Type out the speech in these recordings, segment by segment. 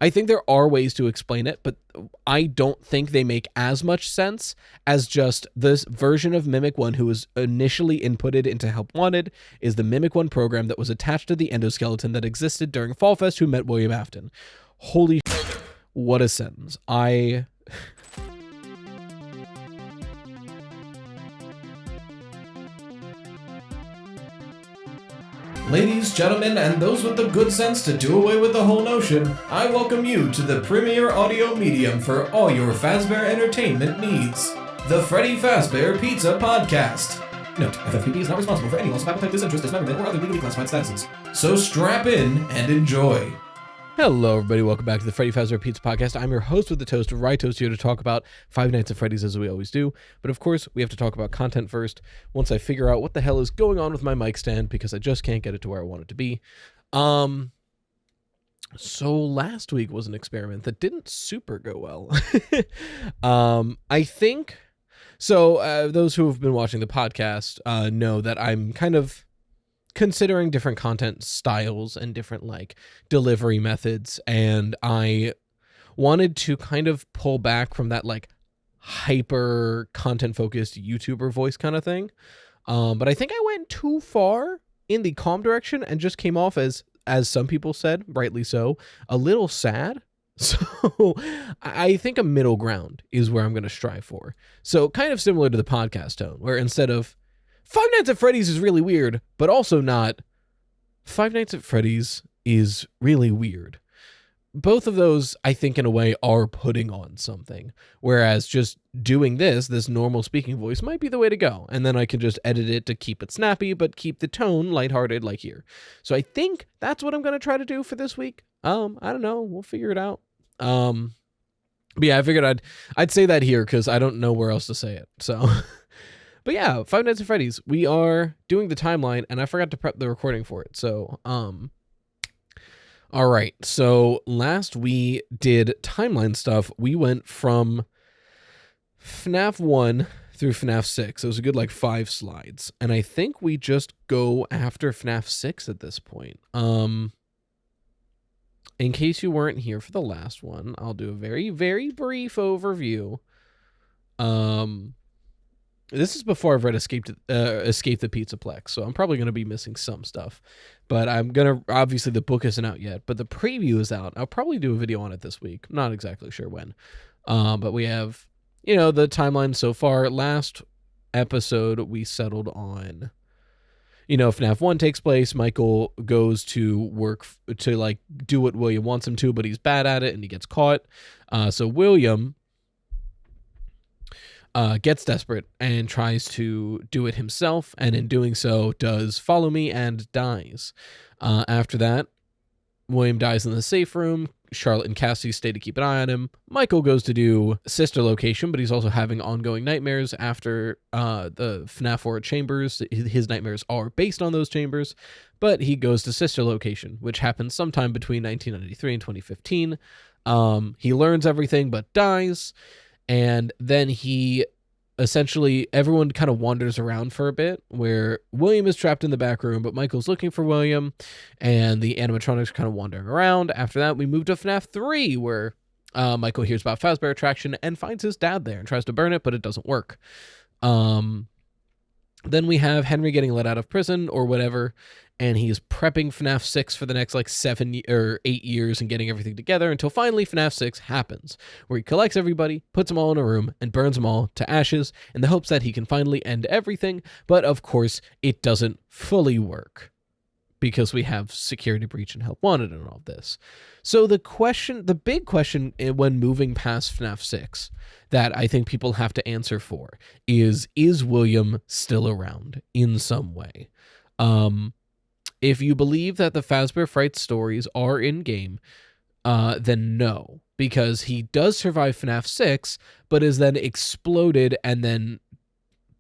I think there are ways to explain it, but I don't think they make as much sense as just this version of Mimic 1 who was initially inputted into Help Wanted is the Mimic 1 program that was attached to the endoskeleton that existed during Fall Fest who met William Afton. Holy what a sentence. Ladies, gentlemen, and those with the good sense to do away with the whole notion, I welcome you to the premier audio medium for all your Fazbear entertainment needs. The Freddy Fazbear Pizza Podcast. Note, FFPP is not responsible for any loss of appetite, disinterest, dismemberment, or other legally classified statuses. So strap in and enjoy. Hello, everybody. Welcome back to the Freddy Fazbear Pizza Podcast. I'm your host with the toast, Toast, here to talk about Five Nights at Freddy's as we always do. But of course, we have to talk about content first once I figure out what the hell is going on with my mic stand because I just can't get it to where I want it to be. So last week was an experiment that didn't super go well. I think... So those who have been watching the podcast know that I'm kind of considering different content styles and different like delivery methods, and I wanted to kind of pull back from that like hyper content focused YouTuber voice kind of thing, but I think I went too far in the calm direction and just came off as some people said, rightly so, a little sad. So I think a middle ground is where I'm going to strive for. So kind of similar to the podcast tone, where instead of Five Nights at Freddy's is really weird, but also not Five Nights at Freddy's is really weird. Both of those, I think, in a way, are putting on something. Whereas just doing this normal speaking voice might be the way to go. And then I can just edit it to keep it snappy, but keep the tone lighthearted like here. So I think that's what I'm going to try to do for this week. I don't know. We'll figure it out. But yeah, I figured I'd say that here because I don't know where else to say it. So... But yeah, Five Nights at Freddy's, we are doing the timeline, and I forgot to prep the recording for it. So, all right. So last we did timeline stuff. We went from FNAF 1 through FNAF 6. It was a good, like, 5 slides. And I think we just go after FNAF 6 at this point. In case you weren't here for the last one, I'll do a very, very brief overview. This is before I've read Escape the Pizzaplex, so I'm probably going to be missing some stuff. But I'm going to... Obviously, the book isn't out yet, but the preview is out. I'll probably do a video on it this week. I'm not exactly sure when. But we have, the timeline so far. Last episode, we settled on... FNAF 1 takes place. Michael goes to work to, like, do what William wants him to, but he's bad at it, and he gets caught. So William... gets desperate and tries to do it himself, and in doing so does follow me and dies. After that, William dies in the safe room. Charlotte and Cassie stay to keep an eye on him. Michael goes to do sister location, but he's also having ongoing nightmares after the FNAF 4 chambers. His nightmares are based on those chambers, but he goes to sister location, which happens sometime between 1993 and 2015. He learns everything but dies. And then everyone kind of wanders around for a bit where William is trapped in the back room, but Michael's looking for William and the animatronics are kind of wandering around. After that, we move to FNAF 3 where Michael hears about Fazbear Attraction and finds his dad there and tries to burn it, but it doesn't work. Then we have Henry getting let out of prison or whatever, and he's prepping FNAF 6 for the next like 7 or 8 years and getting everything together until finally FNAF 6 happens, where he collects everybody, puts them all in a room, and burns them all to ashes in the hopes that he can finally end everything. But of course, it doesn't fully work because we have security breach and help wanted and all of this. So the big question when moving past FNAF 6 that I think people have to answer for is William still around in some way? If you believe that the Fazbear Fright stories are in-game, then no, because he does survive FNAF 6, but is then exploded and then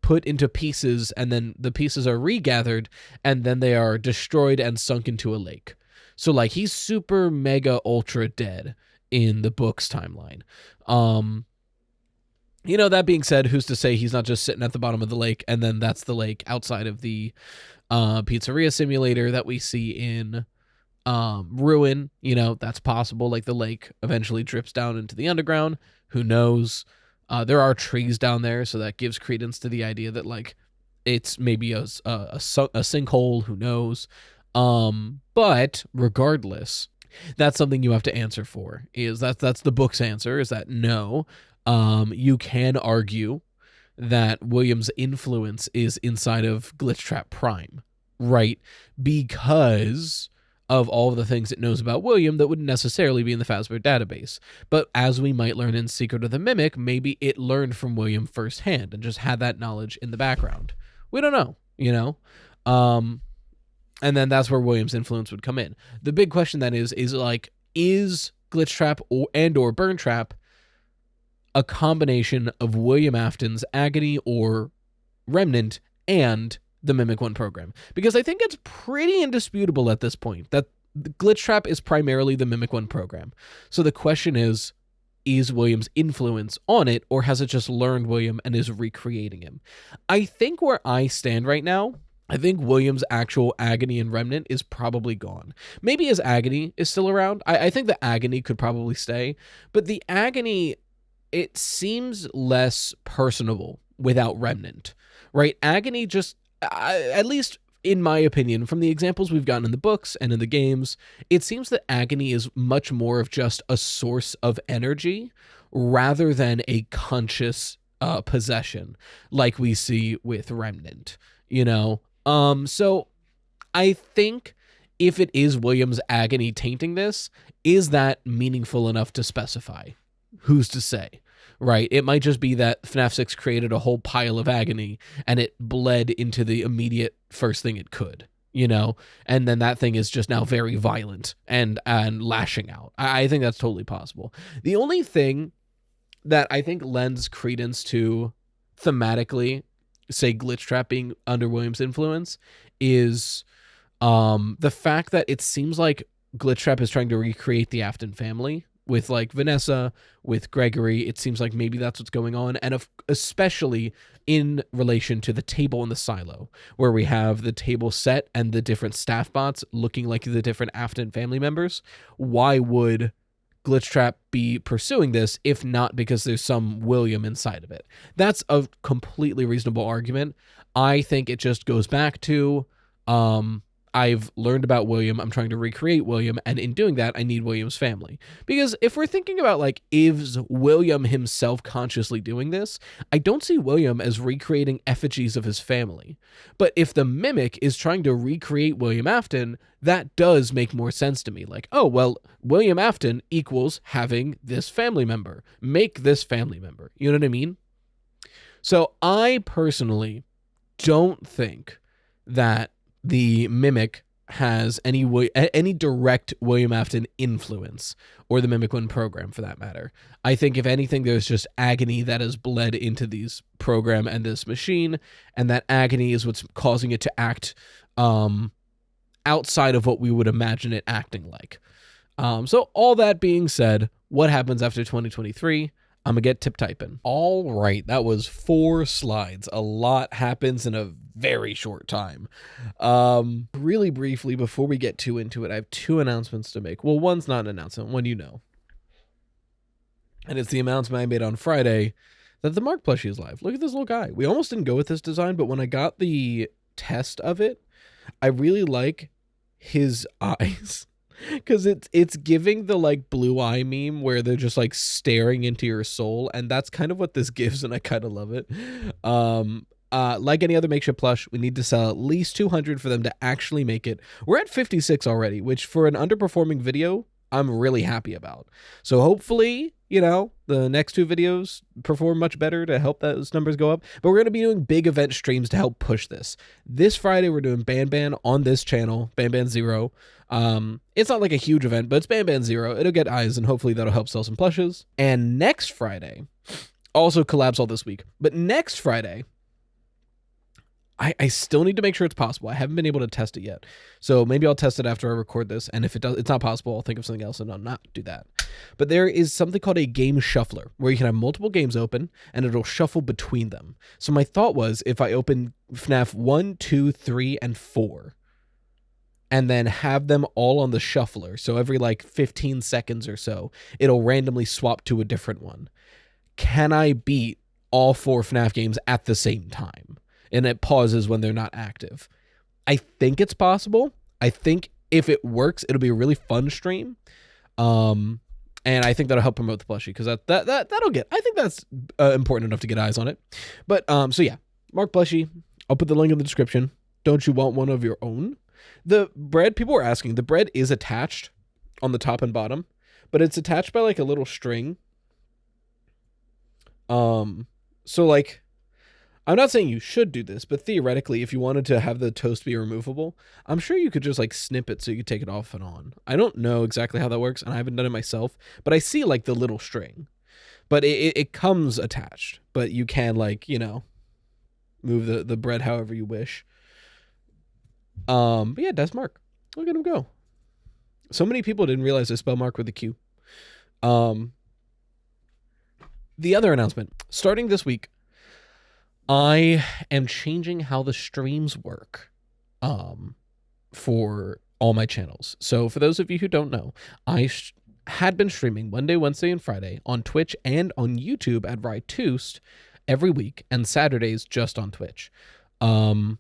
put into pieces, and then the pieces are regathered, and then they are destroyed and sunk into a lake. So, like, he's super mega ultra dead in the book's timeline. That being said, who's to say he's not just sitting at the bottom of the lake, and then that's the lake outside of the pizzeria simulator that we see in ruin, that's possible. Like the lake eventually drips down into the underground. Who knows? There are trees down there, so that gives credence to the idea that like it's maybe a sinkhole. Who knows? But regardless, that's something you have to answer for. That's the book's answer, is that no. You can argue that William's influence is inside of Glitchtrap Prime, right? Because of all of the things it knows about William that wouldn't necessarily be in the Fazbear database. But as we might learn in Secret of the Mimic, maybe it learned from William firsthand and just had that knowledge in the background. We don't know, and then that's where William's influence would come in. The big question then is Glitchtrap or Burntrap a combination of William Afton's Agony or Remnant and the Mimic 1 program? Because I think it's pretty indisputable at this point that Glitchtrap is primarily the Mimic 1 program. So the question is William's influence on it, or has it just learned William and is recreating him? I think where I stand right now, I think William's actual Agony and Remnant is probably gone. Maybe his Agony is still around. I think the Agony could probably stay, but the Agony, it seems less personable without Remnant, right? Agony just, at least in my opinion, from the examples we've gotten in the books and in the games, it seems that Agony is much more of just a source of energy rather than a conscious possession like we see with Remnant, So I think if it is William's Agony tainting this, is that meaningful enough to specify? Who's to say, right? It might just be that FNAF 6 created a whole pile of Agony and it bled into the immediate first thing it could, and then that thing is just now very violent and lashing out. I think that's totally possible. The only thing that I think lends credence to thematically, say, Glitchtrap being under William's influence is the fact that it seems like Glitchtrap is trying to recreate the Afton family with like Vanessa, with Gregory. It seems like maybe that's what's going on. And especially in relation to the table in the silo, where we have the table set and the different staff bots looking like the different Afton family members. Why would Glitchtrap be pursuing this if not because there's some William inside of it? That's a completely reasonable argument. I think it just goes back to I've learned about William, I'm trying to recreate William, and in doing that, I need William's family. Because if we're thinking about, like, is William himself consciously doing this, I don't see William as recreating effigies of his family. But if the Mimic is trying to recreate William Afton, that does make more sense to me. Like, oh, well, William Afton equals having this family member. Make this family member. You know what I mean? So I personally don't think that the Mimic has any direct William Afton influence, or the Mimic 1 program for that matter. I think if anything, there's just agony that has bled into these program and this machine, and that agony is what's causing it to act outside of what we would imagine it acting like. So all that being said, what happens after 2023? I'm gonna get tip typing. All right, that was 4 slides. A lot happens in a very short time. Really briefly, before we get too into it, I have 2 announcements to make. Well, one's not an announcement, one you know. And it's the announcement I made on Friday that the MARQ plushie is live. Look at this little guy. We almost didn't go with this design, but when I got the test of it, I really like his eyes. Because it's giving the like blue eye meme where they're just like staring into your soul, and that's kind of what this gives, and I kind of love it. Like any other makeshift plush, we need to sell at least 200 for them to actually make it. We're at 56 already, which for an underperforming video, I'm really happy about. So hopefully, the next 2 videos perform much better to help those numbers go up. But we're going to be doing big event streams to help push this. This Friday, we're doing Ban on this channel, Ban 0. It's not like a huge event, but it's Ban 0. It'll get eyes, and hopefully that'll help sell some plushes. And next Friday, also collabs all this week, but next Friday, I still need to make sure it's possible. I haven't been able to test it yet. So maybe I'll test it after I record this. And if it's not possible, I'll think of something else and I'll not do that. But there is something called a game shuffler where you can have multiple games open and it'll shuffle between them. So my thought was if I open FNAF 1, 2, 3, and 4, and then have them all on the shuffler. So every like 15 seconds or so, it'll randomly swap to a different one. Can I beat all 4 FNAF games at the same time? And it pauses when they're not active. I think it's possible. I think if it works, it'll be a really fun stream. And I think that'll help promote the plushie, because that'll get, I think that's important enough to get eyes on it. But so yeah, MARQ plushie. I'll put the link in the description. Don't you want one of your own? The bread, people were asking, the bread is attached on the top and bottom, but it's attached by like a little string. So like, I'm not saying you should do this, but theoretically, if you wanted to have the toast be removable, I'm sure you could just like snip it so you could take it off and on. I don't know exactly how that works, and I haven't done it myself, but I see like the little string, but it comes attached, but you can like, you know, move the bread however you wish. But yeah, that's MARQ. Look at him go. So many people didn't realize I spell MARQ with a Q. The other announcement, starting this week, I am changing how the streams work for all my channels. So for those of you who don't know, I had been streaming Monday, Wednesday, and Friday on Twitch and on YouTube at Rytoost every week, and Saturdays just on Twitch. And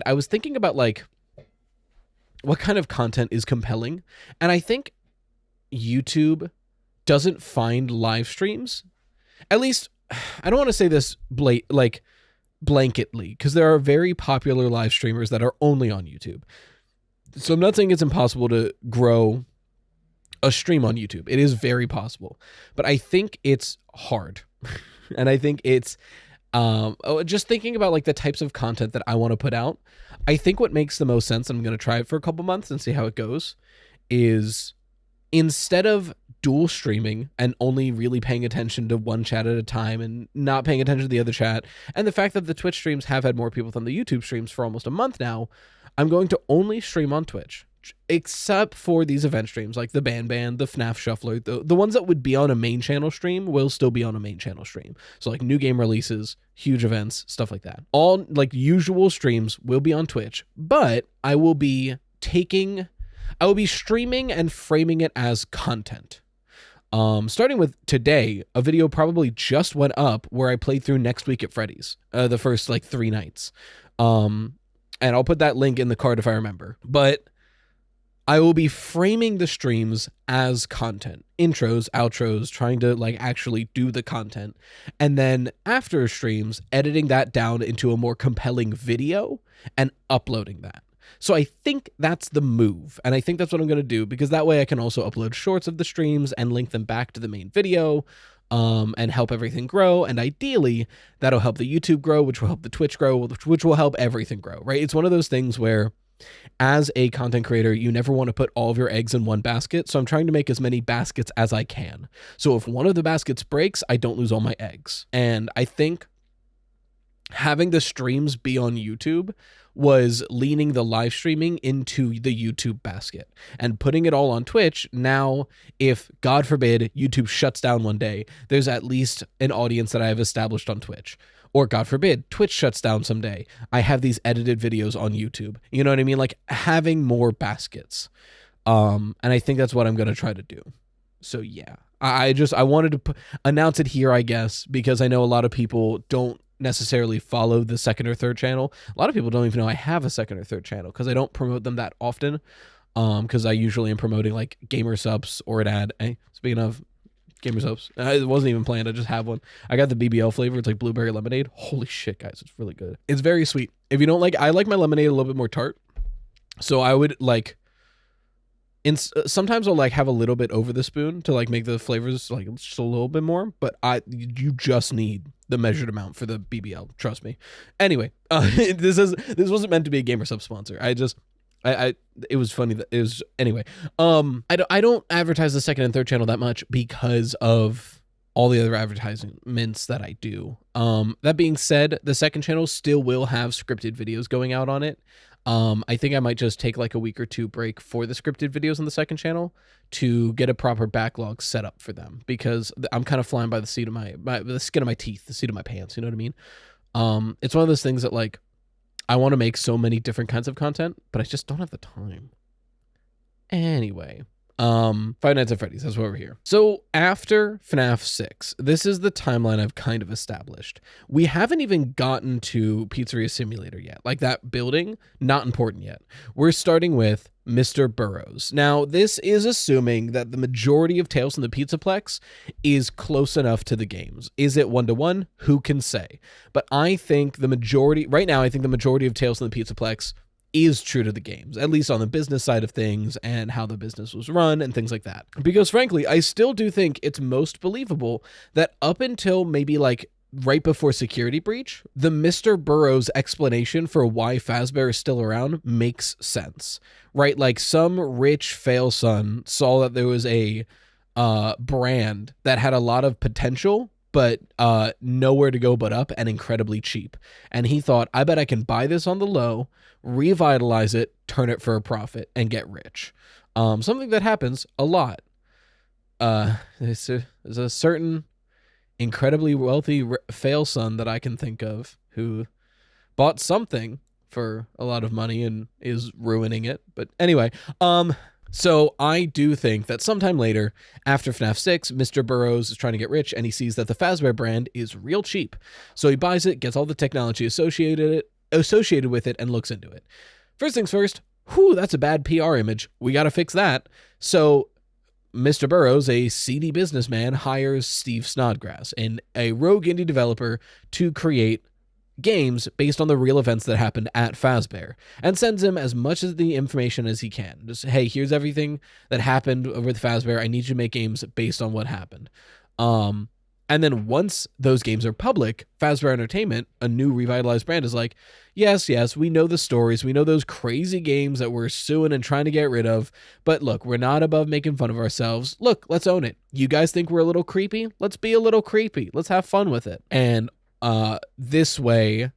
I was thinking about like what kind of content is compelling, and I think YouTube doesn't find live streams, at least I don't want to say this blanketly, because there are very popular live streamers that are only on YouTube. So I'm not saying it's impossible to grow a stream on YouTube. It is very possible, but I think it's hard. And I think it's just thinking about like the types of content that I want to put out. I think what makes the most sense, and I'm going to try it for a couple months and see how it goes, is instead of dual streaming and only really paying attention to one chat at a time and not paying attention to the other chat, and the fact that the Twitch streams have had more people than the YouTube streams for almost a month now, I'm going to only stream on Twitch, except for these event streams like the Ban, the FNAF Shuffler. The ones that would be on a main channel stream will still be on a main channel stream. So like new game releases, huge events, stuff like that. All like usual streams will be on Twitch, but I will be streaming and framing it as content. Starting with today, a video probably just went up where I played through Next Week at Freddy's, the first like 3 nights. And I'll put that link in the card if I remember. But I will be framing the streams as content. Intros, outros, trying to like actually do the content. And then after streams, editing that down into a more compelling video and uploading that. So I think that's the move, and I think that's what I'm going to do, because that way I can also upload shorts of the streams and link them back to the main video, and help everything grow, and ideally that'll help the YouTube grow, which will help the Twitch grow, which will help everything grow, right? It's one of those things where as a content creator, you never want to put all of your eggs in one basket, so I'm trying to make as many baskets as I can. So if one of the baskets breaks, I don't lose all my eggs. And I think having the streams be on YouTube was leaning the live streaming into the YouTube basket and putting it all on Twitch. Now, if God forbid YouTube shuts down one day, there's at least an audience that I have established on Twitch. Or God forbid, Twitch shuts down someday, I have these edited videos on YouTube. You know what I mean? Like having more baskets. And I think that's what I'm going to try to do. So yeah, I wanted to announce it here, I guess, because I know a lot of people don't necessarily follow the second or third channel. A lot of people don't even know I have a second or third channel because I don't promote them that often, because I usually am promoting like gamer subs or an ad. Hey, speaking of gamer subs, it wasn't even planned, I just have one. I got the BBL flavor. It's like blueberry lemonade. Holy shit, guys, it's really good. It's very sweet. If you don't like, I like my lemonade a little bit more tart, so I would like sometimes I'll like have a little bit over the spoon to like make the flavors like just a little bit more, but you just need the measured amount for the BBL. Trust me. Anyway, this wasn't meant to be a gamer sub sponsor. It was funny that it was anyway. I don't advertise the second and third channel that much because of all the other advertisements that I do. That being said, the second channel still will have scripted videos going out on it. I think I might just take like a week or two break for the scripted videos on the second channel to get a proper backlog set up for them, because I'm kind of flying by the seat of the skin of my teeth, the seat of my pants. You know what I mean? It's one of those things that like I want to make so many different kinds of content, but I just don't have the time. Anyway, Five Nights at Freddy's, that's why we're here. So after FNAF 6, this is the timeline I've kind of established. We haven't even gotten to Pizzeria Simulator yet. Like, that building, not important yet. We're starting with Mr. Burrows. Now, this is assuming that the majority of Tales from the Pizzaplex is close enough to the games. Is it 1-to-1? Who can say? But I think the majority, right now, I think the majority of Tales from the Pizzaplex is true to the games, at least on the business side of things and how the business was run and things like that. Because frankly, I still do think it's most believable that up until maybe like right before Security Breach, the Mr. Burrows explanation for why Fazbear is still around makes sense, right? Like some rich fail son saw that there was a brand that had a lot of potential, but nowhere to go but up and incredibly cheap. And he thought, I bet I can buy this on the low, revitalize it, turn it for a profit, and get rich. Something that happens a lot. There's a certain incredibly wealthy fail son that I can think of who bought something for a lot of money and is ruining it. But anyway, so I do think that sometime later, after FNAF 6, Mr. Burrows is trying to get rich, and he sees that the Fazbear brand is real cheap. So he buys it, gets all the technology associated with it, and looks into it. First things first, that's a bad PR image. We got to fix that. So Mr. Burrows, a seedy businessman, hires Steve Snodgrass, a rogue indie developer, to create games based on the real events that happened at Fazbear, and sends him as much of the information as he can. Just, hey, here's everything that happened with Fazbear. I need you to make games based on what happened. And then once those games are public, Fazbear Entertainment, a new revitalized brand, is like, yes, we know the stories. We know those crazy games that we're suing and trying to get rid of. But look, we're not above making fun of ourselves. Look, let's own it. You guys think we're a little creepy? Let's be a little creepy. Let's have fun with it. And this way,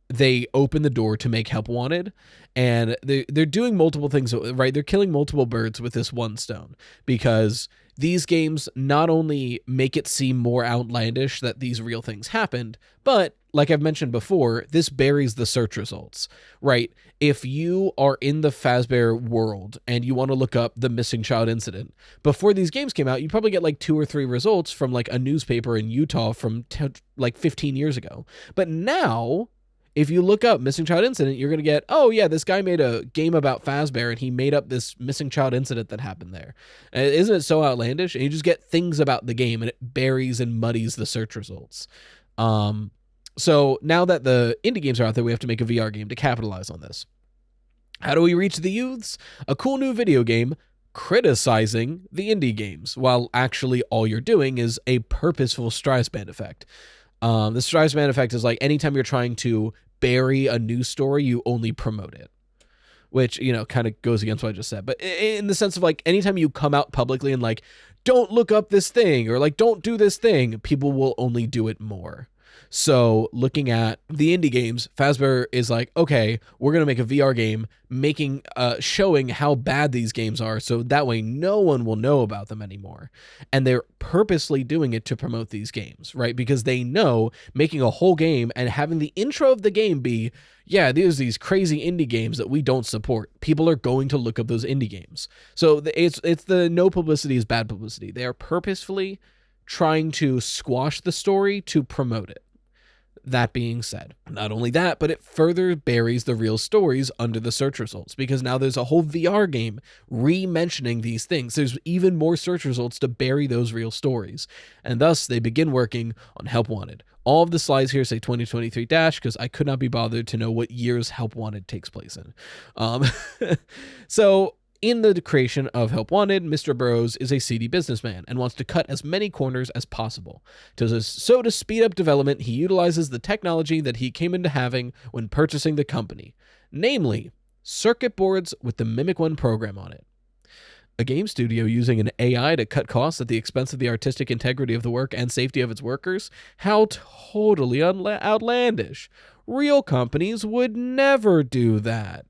they open the door to make Help Wanted, and they're doing multiple things, right? They're killing multiple birds with this one stone, because these games not only make it seem more outlandish that these real things happened, but like I've mentioned before, this buries the search results, right? If you are in the Fazbear world and you want to look up the missing child incident, before these games came out, you probably get like 2 or 3 results from like a newspaper in Utah from like 15 years ago. But now, if you look up missing child incident, you're going to get, oh yeah, this guy made a game about Fazbear and he made up this missing child incident that happened there. And isn't it so outlandish? And you just get things about the game, and it buries and muddies the search results. So now that the indie games are out there, we have to make a VR game to capitalize on this. How do we reach the youths? A cool new video game criticizing the indie games, while actually all you're doing is a purposeful Streisand effect. The Streisand effect is like anytime you're trying to bury a news story, you only promote it, which, kind of goes against what I just said. But in the sense of like, anytime you come out publicly and like, don't look up this thing, or like, don't do this thing, people will only do it more. So looking at the indie games, Fazbear is like, okay, we're going to make a VR game showing how bad these games are, so that way no one will know about them anymore. And they're purposely doing it to promote these games, right? Because they know making a whole game and having the intro of the game be, yeah, there's these crazy indie games that we don't support. People are going to look up those indie games. So it's the no publicity is bad publicity. They are purposefully trying to squash the story to promote it. That being said, not only that, but it further buries the real stories under the search results, because now there's a whole VR game re-mentioning these things. There's even more search results to bury those real stories. And thus, they begin working on Help Wanted. All of the slides here say 2023 because I could not be bothered to know what years Help Wanted takes place in. So, in the creation of Help Wanted, Mr. Burrows is a seedy businessman and wants to cut as many corners as possible. So to speed up development, he utilizes the technology that he came into having when purchasing the company, namely circuit boards with the Mimic 1 program on it. A game studio using an AI to cut costs at the expense of the artistic integrity of the work and safety of its workers? How totally outlandish. Real companies would never do that.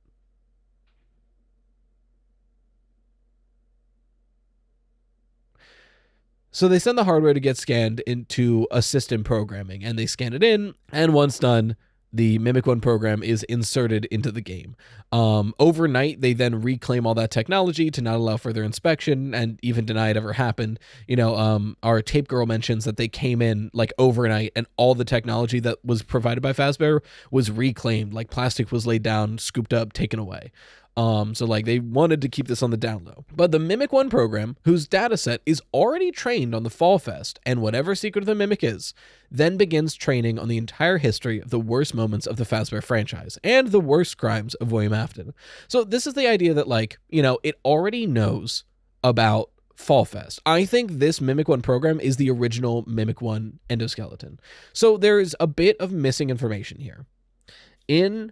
So they send the hardware to get scanned into a system programming, and they scan it in, and once done, the Mimic One program is inserted into the game. Overnight, they then reclaim all that technology to not allow further inspection and even deny it ever happened. Our tape girl mentions that they came in like overnight and all the technology that was provided by Fazbear was reclaimed. Like plastic was laid down, scooped up, taken away. So like they wanted to keep this on the down low. But the Mimic One program, whose dataset is already trained on the Fall Fest and whatever Secret of the Mimic is, then begins training on the entire history of the worst moments of the Fazbear franchise and the worst crimes of William Afton. So this is the idea that it already knows about Fall Fest. I think this Mimic One program is the original Mimic One endoskeleton. So there's a bit of missing information here. In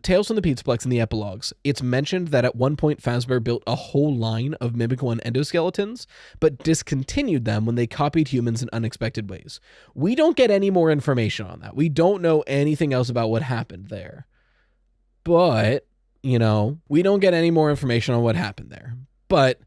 Tales from the Pizzaplex in the epilogues, it's mentioned that at one point Fazbear built a whole line of Mimic One endoskeletons, but discontinued them when they copied humans in unexpected ways. We don't get any more information on that. We don't know anything else about what happened there. But, we don't get any more information on what happened there. But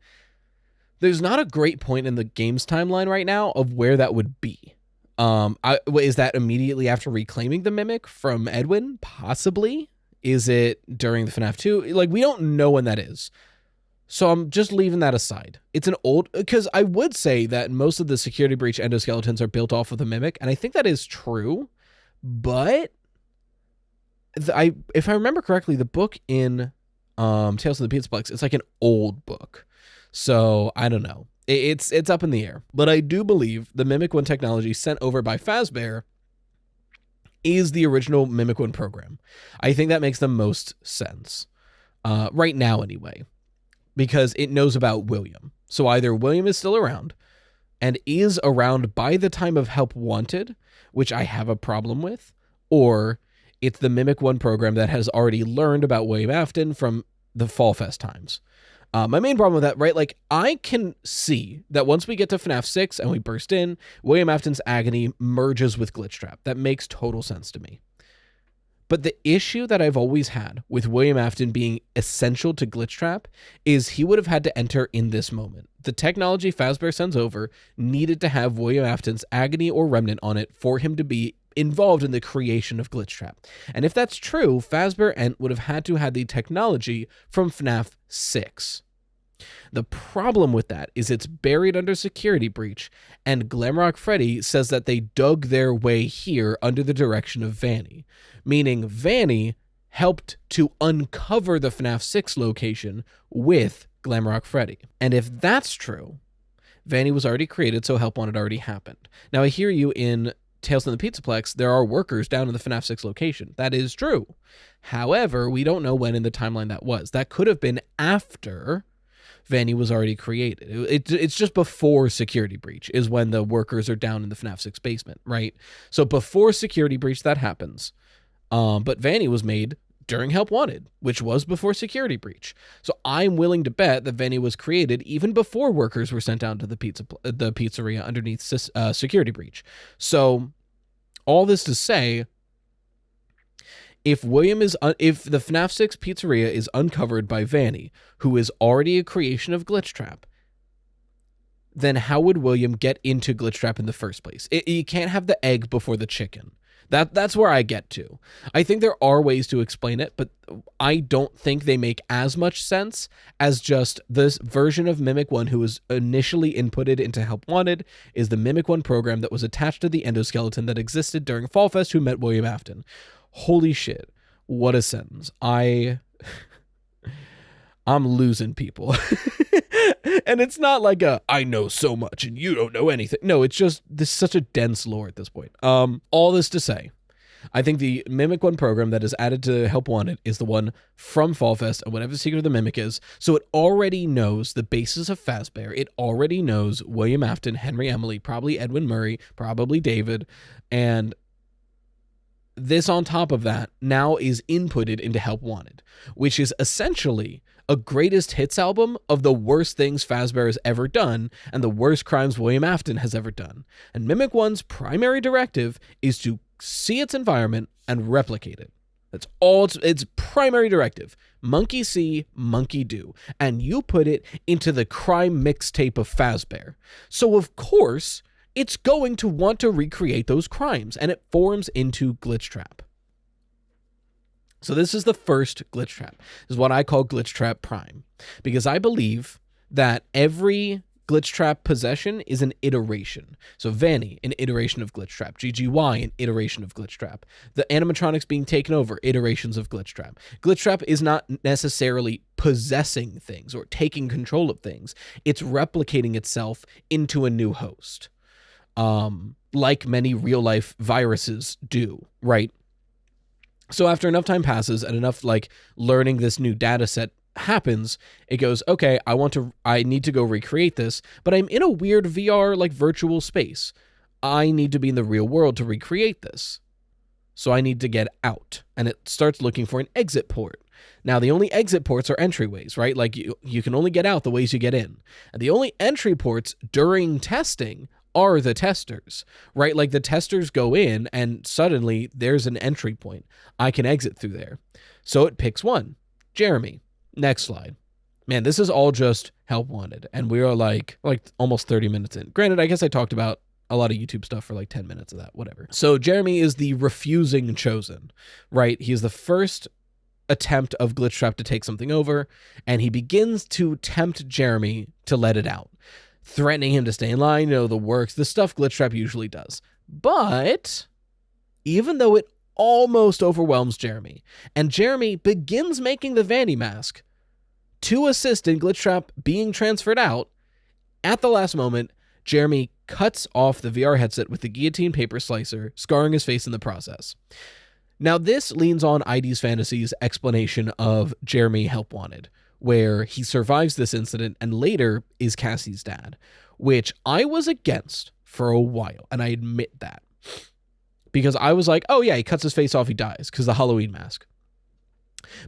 there's not a great point in the game's timeline right now of where that would be. Is that immediately after reclaiming the Mimic from Edwin? Possibly. Is it during the FNAF 2? We don't know when that is. So I'm just leaving that aside. It's an old, because I would say that most of the security breach endoskeletons are built off of the Mimic, and I think that is true. But if I remember correctly, the book in Tales of the Pizzaplex, it's like an old book. So I don't know. It's up in the air. But I do believe the Mimic One technology sent over by Fazbear is the original Mimic One program. I think that makes the most sense. Right now anyway. Because it knows about William. So either William is still around and is around by the time of Help Wanted, which I have a problem with, or it's the Mimic One program that has already learned about William Afton from the Fall Fest times. My main problem with that, right? I can see that once we get to FNAF 6 and we burst in, William Afton's agony merges with Glitchtrap. That makes total sense to me. But the issue that I've always had with William Afton being essential to Glitchtrap is he would have had to enter in this moment. The technology Fazbear sends over needed to have William Afton's agony or remnant on it for him to be involved in the creation of Glitchtrap. And if that's true, Fazbear Ent would have had to have the technology from FNAF 6. The problem with that is it's buried under security breach, and Glamrock Freddy says that they dug their way here under the direction of Vanny, meaning Vanny helped to uncover the FNAF 6 location with Glamrock Freddy. And if that's true, Vanny was already created, so Help Wanted already happened. Now I hear you in Tales from the Pizzaplex, there are workers down in the FNAF 6 location. That is true. However, we don't know when in the timeline that was. That could have been after Vanny was already created. It's just before security breach is when the workers are down in the FNAF 6 basement, right? So before security breach, that happens. But Vanny was made during Help Wanted, which was before security breach. So I'm willing to bet that Vanny was created even before workers were sent down to the pizzeria underneath security breach. So all this to say, if the FNAF 6 pizzeria is uncovered by Vanny, who is already a creation of Glitchtrap, then how would William get into Glitchtrap in the first place? You can't have the egg before the chicken. That's where I get to. I think there are ways to explain it, but I don't think they make as much sense as just this version of Mimic One who was initially inputted into Help Wanted is the Mimic One program that was attached to the endoskeleton that existed during Fall Fest who met William Afton. Holy shit. What a sentence. I'm losing people. And it's not like I know so much and you don't know anything. No, it's just this is such a dense lore at this point. All this to say, I think the Mimic One program that is added to Help Wanted is the one from Fall Fest and whatever the Secret of the Mimic is. So it already knows the basis of Fazbear. It already knows William Afton, Henry Emily, probably Edwin Murray, probably David, and this on top of that now is inputted into Help Wanted, which is essentially a greatest hits album of the worst things Fazbear has ever done and the worst crimes William Afton has ever done. And Mimic One's primary directive is to see its environment and replicate it. That's all its primary directive. Monkey see, monkey do. And you put it into the crime mixtape of Fazbear. So of course, it's going to want to recreate those crimes, and it forms into Glitch Trap. So this is the first Glitch Trap. This is what I call Glitch Trap Prime, because I believe that every Glitch Trap possession is an iteration. So Vanny, an iteration of Glitch Trap. GGY, an iteration of Glitch Trap. The animatronics being taken over, iterations of Glitch Trap. Glitch Trap is not necessarily possessing things or taking control of things. It's replicating itself into a new host, like many real-life viruses do, right? So after enough time passes and enough learning this new data set happens, it goes, okay, I need to go recreate this, but I'm in a weird VR virtual space. I need to be in the real world to recreate this. So I need to get out. And it starts looking for an exit port. Now the only exit ports are entryways, right? You can only get out the ways you get in. And the only entry ports during testing are the testers, right? The testers go in and suddenly there's an entry point. I can exit through there. So it picks one, Jeremy. Next slide. Man, this is all just help wanted. And we are like almost 30 minutes in. Granted, I guess I talked about a lot of YouTube stuff for 10 minutes of that, whatever. So Jeremy is the refusing chosen, right? He is the first attempt of Glitch Trap to take something over, and he begins to tempt Jeremy to let it out, threatening him to stay in line, the works, the stuff Glitch Trap usually does. But even though it almost overwhelms Jeremy, and Jeremy begins making the Vanny mask to assist in Glitch Trap being transferred out, at the last moment, Jeremy cuts off the VR headset with the guillotine paper slicer, scarring his face in the process. Now, this leans on ID's Fantasy's explanation of Jeremy Help Wanted, where he survives this incident and later is Cassie's dad, which I was against for a while, and I admit that. Because I was like, oh yeah, he cuts his face off, he dies, because the Halloween mask.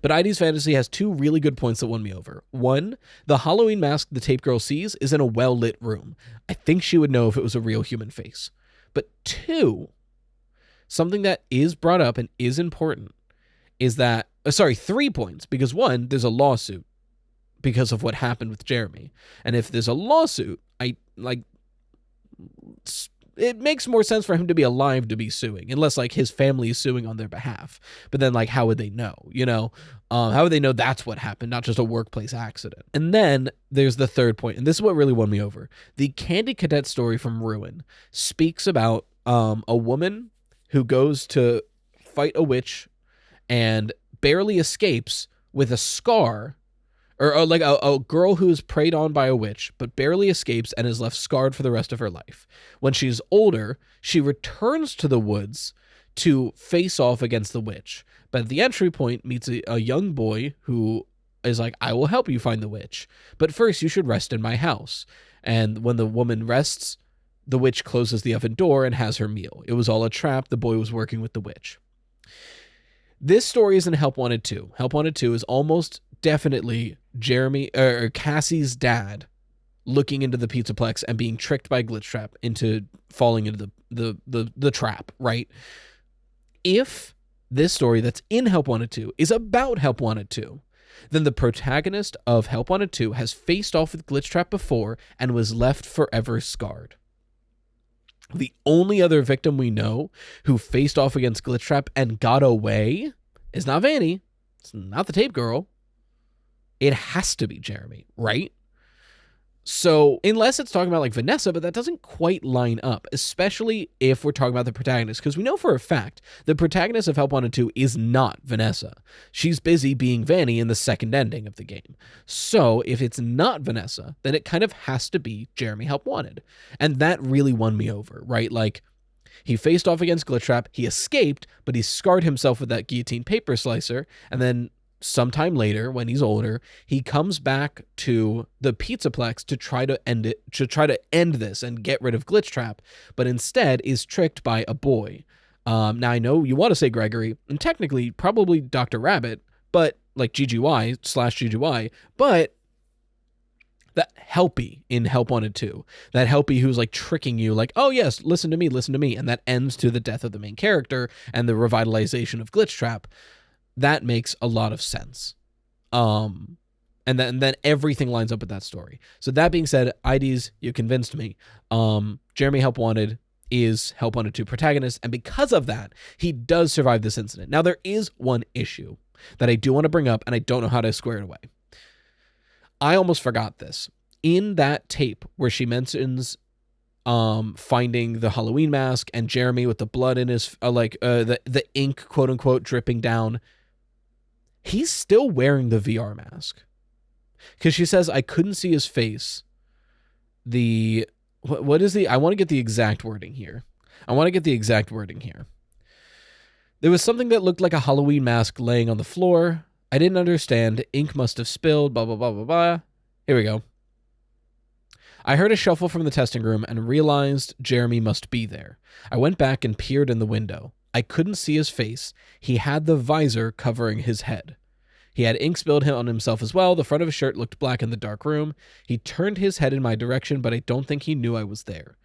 But ID's Fantasy has two really good points that won me over. One, the Halloween mask the tape girl sees is in a well-lit room. I think she would know if it was a real human face. But two, something that is brought up and is important is that, 3 points, because one, there's a lawsuit because of what happened with Jeremy. And if there's a lawsuit, it makes more sense for him to be alive to be suing, unless his family is suing on their behalf. But then how would they know, how would they know that's what happened, not just a workplace accident? And then there's the third point, and this is what really won me over. The Candy Cadet story from Ruin speaks about a woman who goes to fight a witch and barely escapes with a scar, or a girl who is preyed on by a witch, but barely escapes and is left scarred for the rest of her life. When she's older, she returns to the woods to face off against the witch. But at the entry point, meets a young boy who is like, I will help you find the witch. But first, you should rest in my house. And when the woman rests, the witch closes the oven door and has her meal. It was all a trap. The boy was working with the witch. This story is in Help Wanted 2. Help Wanted 2 is almost definitely Jeremy or Cassie's dad looking into the Pizzaplex and being tricked by Glitch Trap into falling into the trap, right? If this story that's in Help Wanted 2 is about Help Wanted 2, then the protagonist of Help Wanted 2 has faced off with Glitch Trap before and was left forever scarred. The only other victim we know who faced off against Glitch Trap and got away is not Vanny. It's not the tape girl. It has to be Jeremy, right? So, unless it's talking about Vanessa, but that doesn't quite line up, especially if we're talking about the protagonist, because we know for a fact the protagonist of Help Wanted 2 is not Vanessa. She's busy being Vanny in the second ending of the game. So, if it's not Vanessa, then it kind of has to be Jeremy Help Wanted. And that really won me over, right? He faced off against Glitch Trap, he escaped, but he scarred himself with that guillotine paper slicer, and then sometime later, when he's older, he comes back to the Pizzaplex to try to end this and get rid of Glitch Trap, but instead is tricked by a boy. Now I know you want to say Gregory, and technically probably Dr. Rabbit, but GGY/GGY, but that Helpy in Help Wanted 2, that Helpy who's tricking you, oh yes, listen to me, and that ends to the death of the main character and the revitalization of Glitch Trap. That makes a lot of sense. And then everything lines up with that story. So that being said, IDs, you convinced me. Jeremy Help Wanted is Help Wanted 2 protagonist, and because of that, he does survive this incident. Now, there is one issue that I do want to bring up, and I don't know how to square it away. I almost forgot this. In that tape where she mentions finding the Halloween mask and Jeremy with the blood in his, the ink, quote unquote, dripping down, he's still wearing the VR mask. Because she says, I couldn't see his face. What is I want to get the exact wording here. There was something that looked like a Halloween mask laying on the floor. I didn't understand. Ink must have spilled, blah, blah, blah, blah, blah. Here we go. I heard a shuffle from the testing room and realized Jeremy must be there. I went back and peered in the window. I couldn't see his face. He had the visor covering his head. He had ink spilled on himself as well. The front of his shirt looked black in the dark room. He turned his head in my direction, but I don't think he knew I was there.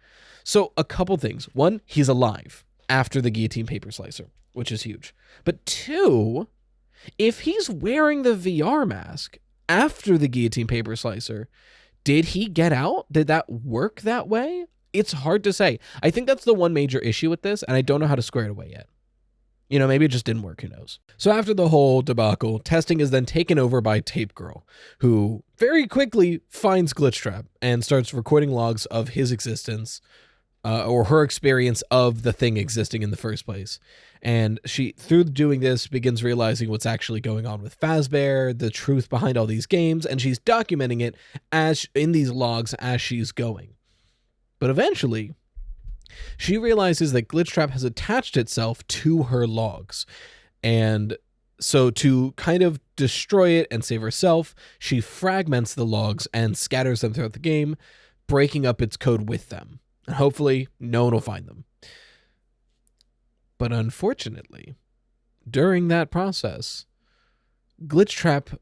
So a couple things. One, he's alive after the guillotine paper slicer, which is huge. But two, if he's wearing the VR mask after the guillotine paper slicer, did he get out? Did that work that way? It's hard to say. I think that's the one major issue with this, and I don't know how to square it away yet. You know, maybe it just didn't work, who knows. So after the whole debacle, testing is then taken over by Tape Girl, who very quickly finds Glitchtrap and starts recording logs of his existence, or her experience of the thing existing in the first place. And she, through doing this, begins realizing what's actually going on with Fazbear, the truth behind all these games, and she's documenting it as in these logs as she's going. But eventually, she realizes that Glitchtrap has attached itself to her logs. And so to kind of destroy it and save herself, she fragments the logs and scatters them throughout the game, breaking up its code with them. And hopefully, no one will find them. But unfortunately, during that process, Glitchtrap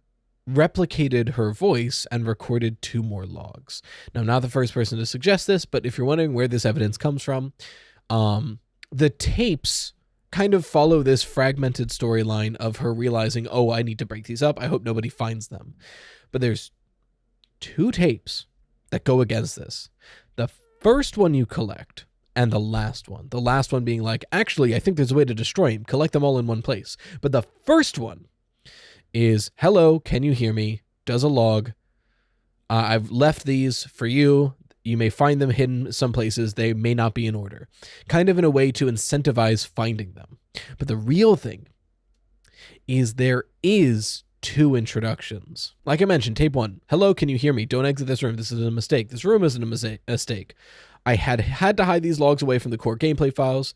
replicated her voice and recorded 2 more logs. Now, I'm not the first person to suggest this, but if you're wondering where this evidence comes from, the tapes kind of follow this fragmented storyline of her realizing, oh, I need to break these up. I hope nobody finds them. But there's 2 tapes that go against this. The first one you collect, and the last one being like, actually, I think there's a way to destroy him. Collect them all in one place. But the first one is, hello, can you hear me? Does a log. I've left these for you. You may find them hidden some places. They may not be in order. Kind of in a way to incentivize finding them. But the real thing is there is 2 introductions. Like I mentioned, tape 1. Hello, can you hear me? Don't exit this room. This is a mistake. This room isn't a mistake. I had to hide these logs away from the core gameplay files.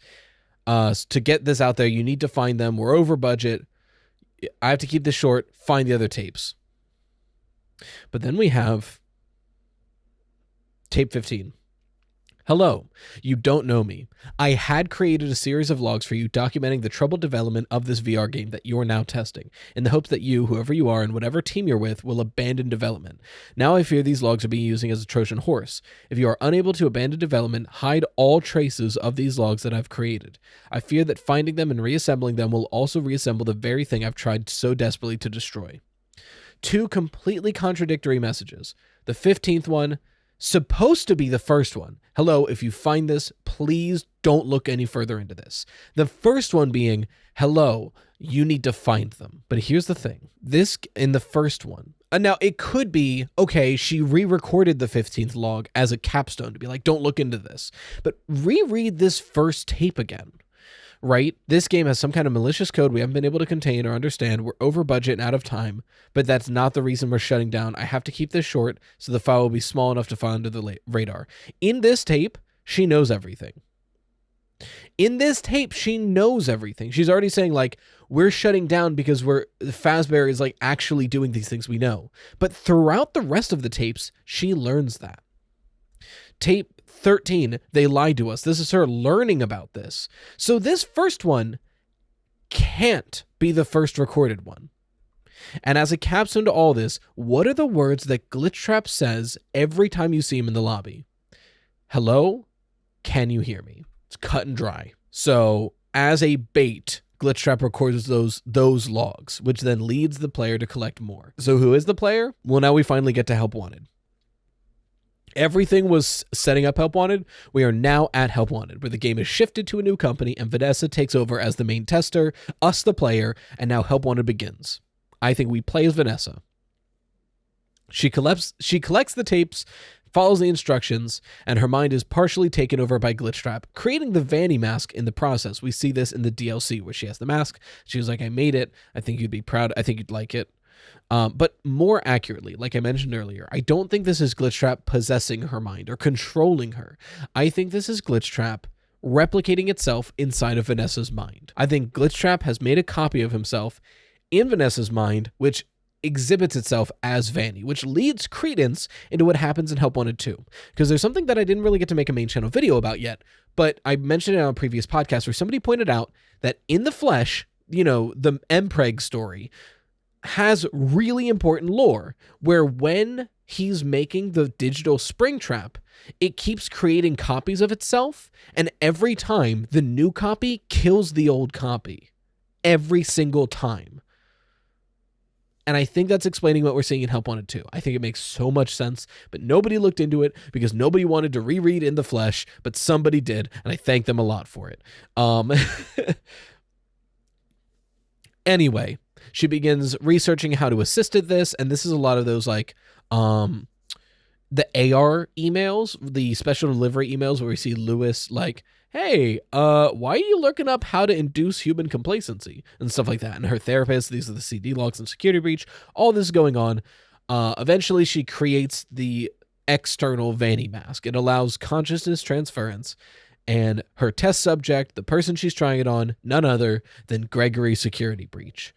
To get this out there, you need to find them. We're over budget. I have to keep this short. Find the other tapes. But then we have tape 15. Hello, you don't know me. I had created a series of logs for you documenting the troubled development of this VR game that you are now testing, in the hopes that you, whoever you are and whatever team you're with, will abandon development. Now I fear these logs are being used as a Trojan horse. If you are unable to abandon development, hide all traces of these logs that I've created. I fear that finding them and reassembling them will also reassemble the very thing I've tried so desperately to destroy. 2 completely contradictory messages. The 15th one, supposed to be the first one. Hello, if you find this, please don't look any further into this. The first one being, hello, you need to find them. But here's the thing. This, in the first one, and now it could be, okay, she re-recorded the 15th log as a capstone to be like, don't look into this. But reread this first tape again. Right? This game has some kind of malicious code we haven't been able to contain or understand. We're over budget and out of time, but that's not the reason we're shutting down. I have to keep this short so the file will be small enough to fly under the radar. In this tape, she knows everything. She's already saying, like, we're shutting down because Fazbear is like actually doing these things we know. But throughout the rest of the tapes, she learns that. Tape 13, they lied to us. This is her learning about this. So this first one can't be the first recorded one. And as a capstone to all this, what are the words that Glitchtrap says every time you see him in the lobby? Hello? Can you hear me? It's cut and dry. So as a bait Glitchtrap records those logs, which then leads the player to collect more. So who is the player? Well, now we finally get to Help Wanted. Everything was setting up Help Wanted. We are now at Help Wanted, where the game is shifted to a new company and Vanessa takes over as the main tester, us the player, and now Help Wanted begins. I think we play as Vanessa. She collects the tapes, follows the instructions, and her mind is partially taken over by Glitchtrap, creating the Vanny mask in the process. We see this in the DLC where she has the mask. She was like, I made it. I think you'd be proud. I think you'd like it. But more accurately, like I mentioned earlier, I don't think this is Glitchtrap possessing her mind or controlling her. I think this is Glitchtrap replicating itself inside of Vanessa's mind. I think Glitchtrap has made a copy of himself in Vanessa's mind, which exhibits itself as Vanny, which leads credence into what happens in Help Wanted 2. Because there's something that I didn't really get to make a main channel video about yet, but I mentioned it on a previous podcast where somebody pointed out that in the flesh, the Mpreg story has really important lore where when he's making the digital spring trap, it keeps creating copies of itself, and every time the new copy kills the old copy. Every single time. And I think that's explaining what we're seeing in Help Wanted 2. I think it makes so much sense, but nobody looked into it because nobody wanted to reread In the Flesh, but somebody did, and I thank them a lot for it. Anyway, she begins researching how to assist at this, and this is a lot of those the AR emails, the special delivery emails where we see Lewis like, hey, why are you looking up how to induce human complacency and stuff like that? And her therapist, these are the CD logs and security breach, all this is going on. Eventually she creates the external Vanny mask. It allows consciousness transference, and her test subject, the person she's trying it on, none other than Gregory Security Breach.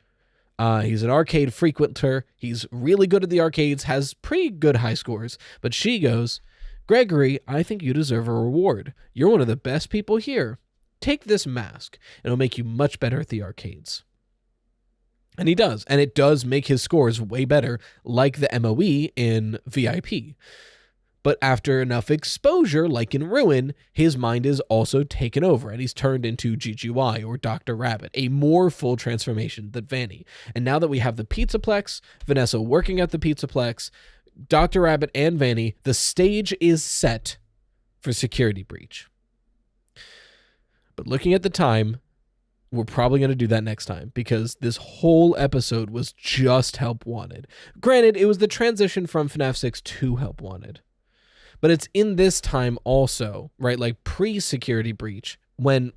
He's an arcade frequenter. He's really good at the arcades, has pretty good high scores, but she goes, Gregory, I think you deserve a reward. You're one of the best people here. Take this mask, and it'll make you much better at the arcades. And he does, and it does make his scores way better, like the MOE in VIP. But after enough exposure, like in Ruin, his mind is also taken over, and he's turned into GGY, or Dr. Rabbit, a more full transformation than Vanny. And now that we have the Pizzaplex, Vanessa working at the Pizzaplex, Dr. Rabbit and Vanny, the stage is set for Security Breach. But looking at the time, we're probably going to do that next time because this whole episode was just Help Wanted. Granted, it was the transition from FNAF 6 to Help Wanted. But it's in this time also, right, like pre-Security Breach, when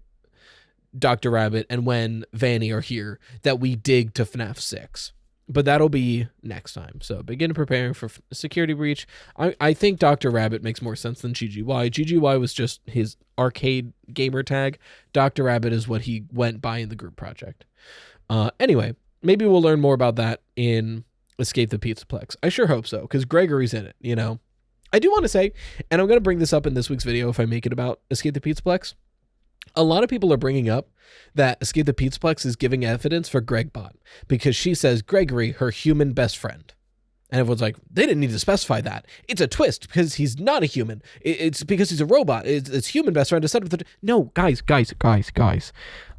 Dr. Rabbit and when Vanny are here, that we dig to FNAF 6. But that'll be next time. So begin preparing for Security Breach. I think Dr. Rabbit makes more sense than GGY. GGY was just his arcade gamer tag. Dr. Rabbit is what he went by in the group project. Anyway, maybe we'll learn more about that in Escape the Pizzaplex. I sure hope so, because Gregory's in it, I do want to say, and I'm going to bring this up in this week's video if I make it about Escape the Pizzaplex. A lot of people are bringing up that Escape the Pizzaplex is giving evidence for Gregbot because she says Gregory, her human best friend. And everyone's like, they didn't need to specify that. It's a twist because he's not a human. It's because he's a robot. It's human best friend instead of the... No, guys.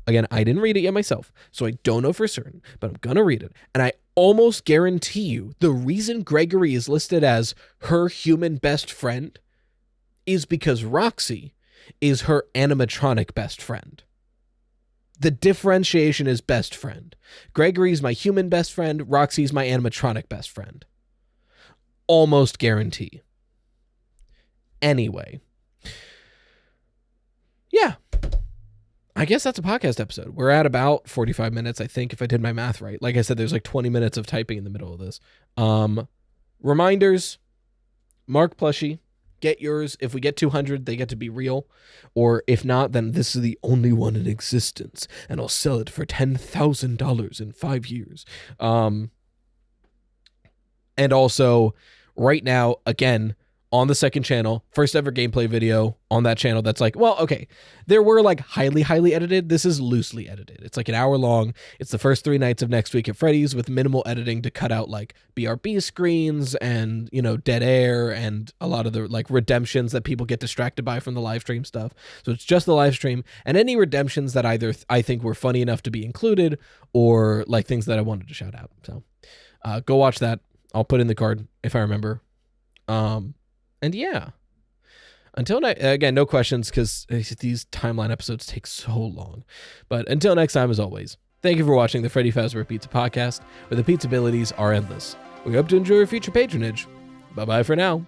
Again, I didn't read it yet myself, so I don't know for certain, but I'm going to read it. And I almost guarantee you the reason Gregory is listed as her human best friend is because Roxy is her animatronic best friend. The differentiation is best friend. Gregory's my human best friend. Roxy's my animatronic best friend. Almost guarantee. Anyway. Yeah. I guess that's a podcast episode. We're at about 45 minutes, I think, if I did my math right. Like I said, there's like 20 minutes of typing in the middle of this. Reminders, MARQ plushie. Get yours. If we get 200, they get to be real. Or if not, then this is the only one in existence, and I'll sell it for $10,000 in 5 years. And also, right now, again, on the second channel, first ever gameplay video on that channel that's like, well, okay, there were like highly edited. This is loosely edited. It's like an hour long. It's the first 3 nights of Next Week at Freddy's with minimal editing to cut out like BRB screens and, you know, dead air and a lot of the like redemptions that people get distracted by from the live stream stuff. So it's just the live stream and any redemptions that either I think were funny enough to be included or like things that I wanted to shout out. So go watch that. I'll put in the card if I remember. And yeah, until again, no questions because these timeline episodes take so long. But until next time, as always, thank you for watching the Freddy Fazbear Pizza Podcast, where the pizza abilities are endless. We hope to enjoy your future patronage. Bye-bye for now.